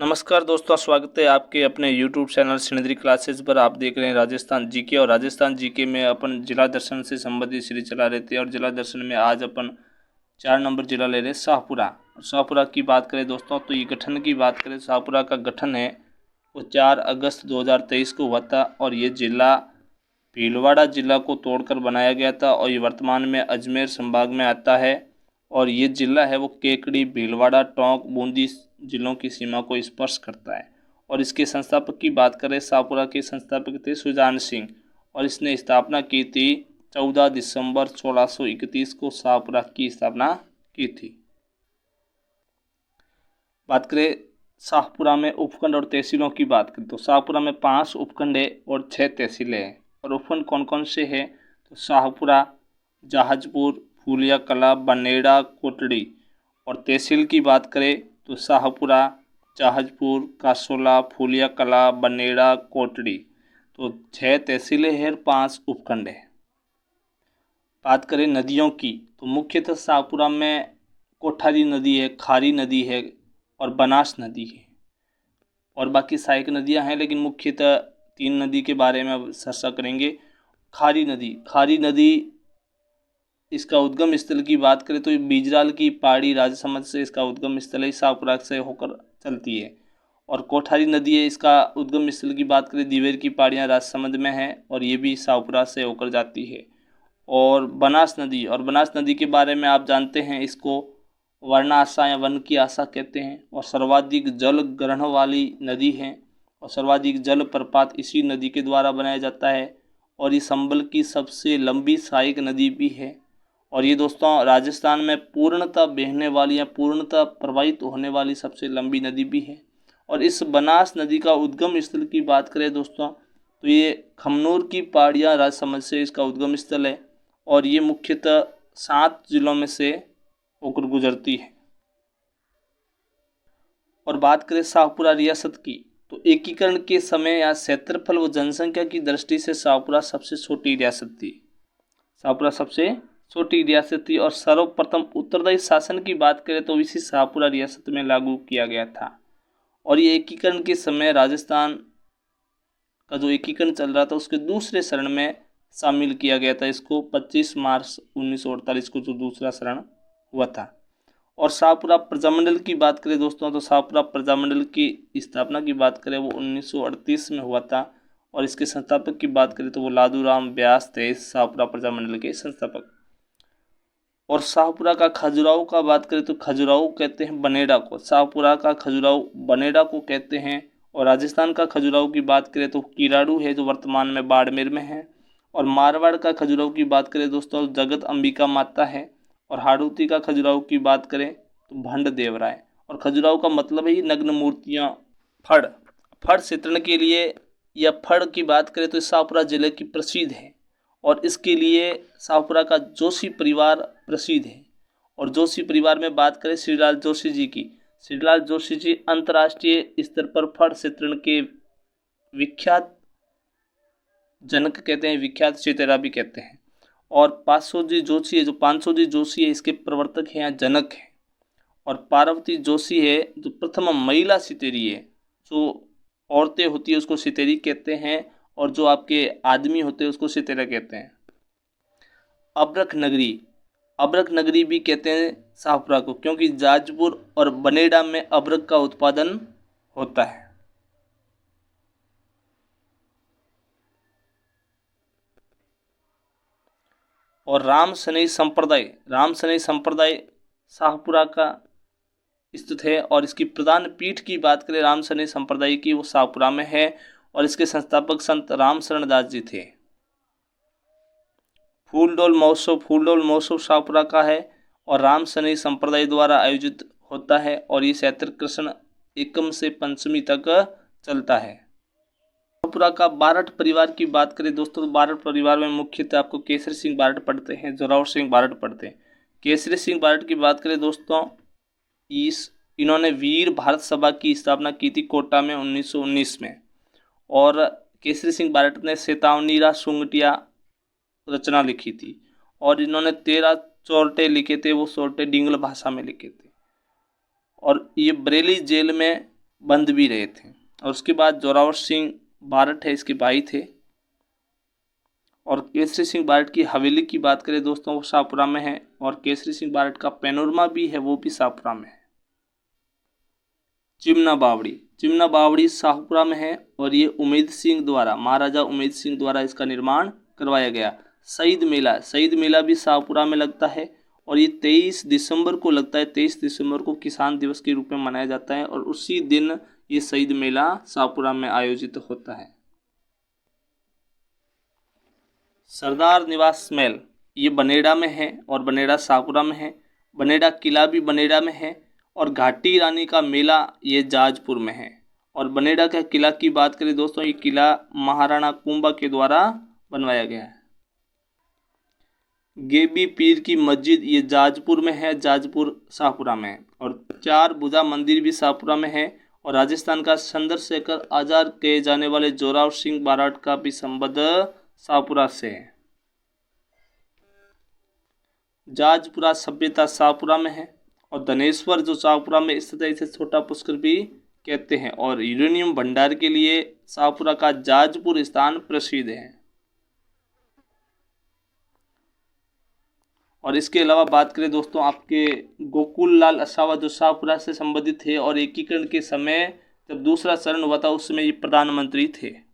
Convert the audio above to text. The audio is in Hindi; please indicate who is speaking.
Speaker 1: नमस्कार दोस्तों, स्वागत है आपके अपने YouTube चैनल सिनेद्री क्लासेस पर। आप देख रहे हैं राजस्थान जीके और राजस्थान जीके में अपन जिला दर्शन से संबंधित सीरीज चला रहे थे। और जिला दर्शन में आज अपन 4 नंबर जिला ले रहे हैं शाहपुरा। शाहपुरा की बात करें दोस्तों तो ये गठन की बात करें, शाहपुरा का गठन है वो 4 अगस्त 2023 को हुआ था। और ये जिला भीलवाड़ा जिला को तोड़कर बनाया गया था और ये वर्तमान में अजमेर संभाग में आता है। और ये जिला है वो केकड़ी, भीलवाड़ा, टोंक, बूंदी जिलों की सीमा को स्पर्श करता है। और इसके संस्थापक की बात करें, शाहपुरा के संस्थापक थे सुजान सिंह और इसने स्थापना की थी 14 दिसंबर 1631 को शाहपुरा की स्थापना की थी। बात करें शाहपुरा में उपखंड और तहसीलों की बात करें तो शाहपुरा में 5 उपखंड है और 6 तहसीलें हैं। और उपखंड कौन कौन से हैं तो शाहपुरा, जहाजपुर, फूलिया कला, बनेड़ा, कोटड़ी। और तहसील की बात करें तो शाहपुरा, जहाजपुर, कासोला, फूलिया कला, बनेड़ा, कोटड़ी। तो 6 तहसीलें हैं, 5 उपखंड है। बात करें नदियों की तो मुख्यतः शाहपुरा में कोठारी नदी है, खारी नदी है और बनास नदी है। और बाकी सहायक नदियां हैं, लेकिन मुख्यतः 3 नदी के बारे में अब चर्चा करेंगे। खारी नदी इसका उद्गम स्थल की बात करें तो बिजराल की पहाड़ी राजसमंद से इसका उद्गम स्थल है, शाहपुरा से होकर चलती है। और कोठारी नदी है, इसका उद्गम स्थल की बात करें दिवेर की पहाड़ियाँ राजसमंद में है और ये भी शाहपुरा से होकर जाती है। और बनास नदी के बारे में आप जानते हैं, इसको वर्ण आशा या वन की आशा कहते हैं और सर्वाधिक जल ग्रहण वाली नदी है और सर्वाधिक जल प्रपात इसी नदी के द्वारा बनाया जाता है। और ये संबल की सबसे लंबी सहायक नदी भी है। और ये दोस्तों राजस्थान में पूर्णतः बहने वाली या पूर्णतः प्रवाहित होने वाली सबसे लंबी नदी भी है। और इस बनास नदी का उद्गम स्थल की बात करें दोस्तों तो ये खमनोर की पहाड़ियाँ राजसमंद से इसका उद्गम स्थल है और ये मुख्यतः 7 जिलों में से होकर गुजरती है। और बात करें शाहपुरा रियासत की तो एकीकरण के समय या क्षेत्रफल व जनसंख्या की दृष्टि से शाहपुरा सबसे छोटी रियासत थी। शाहपुरा सबसे छोटी रियासत थी और सर्वप्रथम उत्तरदायी शासन की बात करें तो इसी शाहपुरा रियासत में लागू किया गया था। और ये एकीकरण के समय राजस्थान का जो एकीकरण चल रहा था उसके दूसरे चरण में शामिल किया गया था इसको 25 मार्च 1948 को जो दूसरा चरण हुआ था। और शाहपुरा प्रजामंडल की बात करें दोस्तों तो शाहपुरा प्रजामंडल की स्थापना की बात करें वो 1938 में हुआ था। और इसके संस्थापक की बात करें तो वो लादूराम व्यास थे, शाहपुरा प्रजामंडल के संस्थापक। और शाहपुरा का खजुराहो का बात करें तो खजुराहो कहते हैं बनेड़ा को, शाहपुरा का खजुराहो बनेड़ा को कहते हैं। और राजस्थान का खजुराहो की बात करें तो किराड़ू है जो वर्तमान में बाड़मेर में है। और मारवाड़ का खजुराहो की बात करें दोस्तों जगत अंबिका माता है। और हाड़ौती का खजुराहो की बात करें तो भंड देवराय। और खजुराहो का मतलब है ये नग्न मूर्तियाँ। फड़ चित्रण के लिए या फड़ की बात करें तो शाहपुरा जिले की प्रसिद्ध है और इसके लिए शाहपुरा का जोशी परिवार प्रसिद्ध है। और जोशी परिवार में बात करें श्रीलाल जोशी जी की, श्रीलाल जोशी जी अंतर्राष्ट्रीय स्तर पर फड़ चित्रण के विख्यात जनक कहते हैं, विख्यात चित्रा भी कहते हैं। और 500 जी जोशी है, जो 500 जी जोशी है इसके प्रवर्तक हैं या जनक हैं। और पार्वती जोशी है जो प्रथम महिला सितेरी है, जो औरतें होती है उसको सितेरी कहते हैं और जो आपके आदमी होते हैं उसको सितेरा कहते हैं। अबरख नगरी भी कहते हैं शाहपुरा को, क्योंकि जाजपुर और बनेड़ा में अबरख का उत्पादन होता है। और रामसनई संप्रदाय शाहपुरा का स्थित है और इसकी प्रधान पीठ की बात करें रामसनई संप्रदाय की वो शाहपुरा में है। और इसके संस्थापक संत रामशरण दास जी थे। फूलडोल महोत्सव शाहपुरा का है और रामसनई संप्रदाय द्वारा आयोजित होता है और ये चैत्र कृष्ण एकम से पंचमी तक चलता है। शाहपुरा का बारठ परिवार की बात करें दोस्तों तो बारठ परिवार में मुख्यतः आपको केसरी सिंह बारठ पढ़ते हैं, जोरावर सिंह बारठ पढ़ते हैं। केसरी सिंह बारठ की बात करें दोस्तों इन्होंने वीर भारत सभा की स्थापना की थी कोटा में 1919 में। और केसरी सिंह बारठ ने चेतावनीरा सुंगटिया रचना लिखी थी और इन्होंने 13 चौरटे लिखे थे, वो चौरटे डिंगल भाषा में लिखे थे। और ये बरेली जेल में बंद भी रहे थे। और उसके बाद जोरावर सिंह बारट है, इसके भाई थे। और केसरी सिंह बारट की हवेली की बात करें दोस्तों, वो शाहपुरा में है। और केसरी सिंह बारट का पैनोरमा भी है, वो भी शाहपुरा में है। चिमना बावड़ी शाहपुरा में है और ये उमेद सिंह द्वारा, महाराजा उमेद सिंह द्वारा इसका निर्माण करवाया गया। शहीद मेला भी शाहपुरा में लगता है और ये 23 दिसंबर को लगता है। 23 दिसंबर को किसान दिवस के रूप में मनाया जाता है और उसी दिन ये शहीद मेला शाहपुरा में आयोजित होता है। सरदार निवास महल ये बनेड़ा में है और बनेड़ा शाहपुरा में है। बनेड़ा किला भी बनेड़ा में है और घाटी रानी का मेला ये जाजपुर में है। और बनेड़ा के किला की बात करें दोस्तों, ये किला महाराणा कुंभा के द्वारा बनवाया गया है। गेबी पीर की मस्जिद ये जाजपुर में है, जाजपुर शाहपुरा में है। और 4 भुजा मंदिर भी शाहपुरा में है। और राजस्थान का चंद्रशेखर आजाद कहे जाने वाले जोरावर सिंह बारट का भी संबंध शाहपुरा से है। जाजपुरा सभ्यता शाहपुरा में है और धनेश्वर जो शाहपुरा में स्थित है, इसे छोटा पुष्कर भी कहते हैं। और यूरेनियम भंडार के लिए शाहपुरा का जाजपुर स्थान प्रसिद्ध है। और इसके अलावा बात करें दोस्तों, आपके गोकुल लाल असावा जो शाहपुरा से संबंधित थे और एकीकरण के समय जब दूसरा चरण हुआ था उस समय ये प्रधानमंत्री थे।